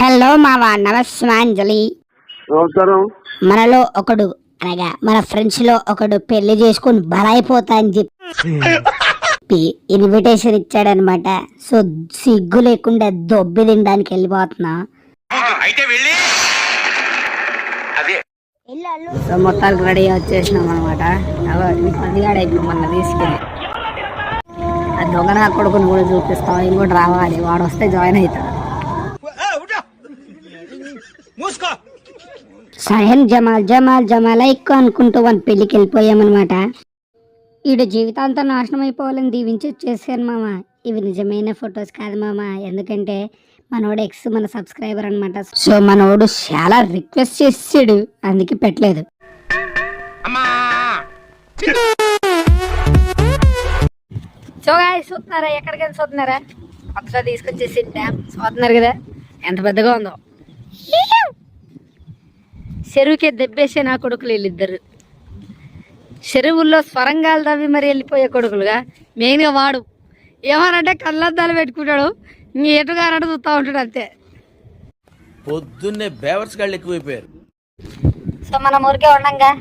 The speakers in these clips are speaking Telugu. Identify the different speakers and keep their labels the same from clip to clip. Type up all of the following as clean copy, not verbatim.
Speaker 1: హలో మావా, నమస్మాంజలి.
Speaker 2: నమస్కారం.
Speaker 1: మనలో ఒకడు అనగా మన ఫ్రెండ్స్ లో ఒకడు పెళ్లి చేసుకుని బలైపోతా అని చెప్పి ఇన్విటేషన్ ఇచ్చాడనమాట. సో సిగ్గు లేకుండా దొబ్బి తినడానికి వెళ్ళిపోతున్నా. సో మొత్తానికి రెడీ వచ్చేసినాం అనమాట. పదిగాడు ఇప్పుడు మన తీసుకెళ్ళి ఆ దొంగ నా కొడుకుని కూడా చూపిస్తాం. ఇంకోటి రావాలి, వాడు వస్తే జాయిన్ అవుతాడు. సహన్ జమాల్ జమాల్ జమాల్ ఎక్కువ అనుకుంటూ వాళ్ళ పెళ్లికి వెళ్ళిపోయామన్నమాట. ఈడు జీవితాంతం నాశనం అయిపోవాలని దీవించి వచ్చేసాను మామ. ఇవి నిజమైన ఫొటోస్ కాదు మామ, ఎందుకంటే మనోడు ఎక్స్ మన సబ్స్క్రైబర్ అనమాట. సో మనోడు చాలా రిక్వెస్ట్ చేసాడు, అందుకే పెట్టలేదు. సో గాయ్స్ చూస్తున్నారా, ఎక్కడికైనా చూస్తున్నారా, కొత్తగా తీసుకొచ్చేసి డ్యామ్ చూస్తున్నారు కదా ఎంత పెద్దగా ఉందో. చెరువుకే దెబ్బేసే నా కొడుకులు వీళ్ళిద్దరు. చెరువుల్లో స్వరంగాలు తవ్వి మరి వెళ్ళిపోయే కొడుకులుగా. మెయిన్గా వాడు ఏమనంటే కళ్ళద్దాలు పెట్టుకుంటాడు, ఎటుగా అన్నట్టు చూస్తూ ఉంటాడు అంతే.
Speaker 3: పొద్దున్నే బేవర్స్ గాళ్ళు ఎక్కువైపోయారు.
Speaker 1: సో మనం ఊరికే ఉండంగా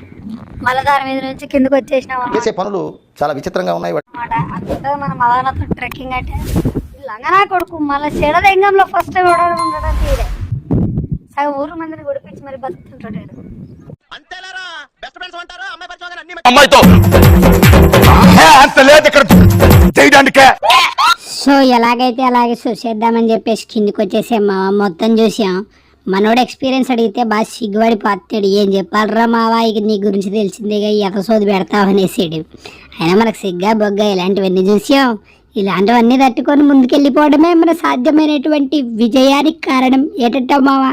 Speaker 1: మళ్ళీ దాని మీద నుంచి కిందకు వచ్చేసినాం.
Speaker 4: చేసే పనులు చాలా విచిత్రంగా ఉన్నాయి.
Speaker 1: మన మదనతో ట్రెక్కింగ్ అంటే లంగనా కొడుకు మళ్ళీ చెడదెంగంలో ఫస్ట్ టైం ఉండడం తీరే సగం ఊరు మందిని గుడిపించి మరి బతుకుతుంటాడు. సో ఎలాగైతే అలాగే చూసేద్దామని చెప్పేసి కిందికి వచ్చేసాం మావా. మొత్తం చూసాం. మనోడు ఎక్స్పీరియన్స్ అడిగితే బాగా సిగ్గుపడిపోతాడు. ఏం చెప్పాలరా మావా, ఇక నీ గురించి తెలిసిందేగా, ఎత సోది పెడతావనేసాడు. అయినా మనకు సిగ్గా బొగ్గా ఇలాంటివన్నీ చూసాం. ఇలాంటివన్నీ తట్టుకొని ముందుకెళ్ళిపోవడమే మన సాధ్యమైనటువంటి విజయానికి కారణం. ఏటంటావు మావా?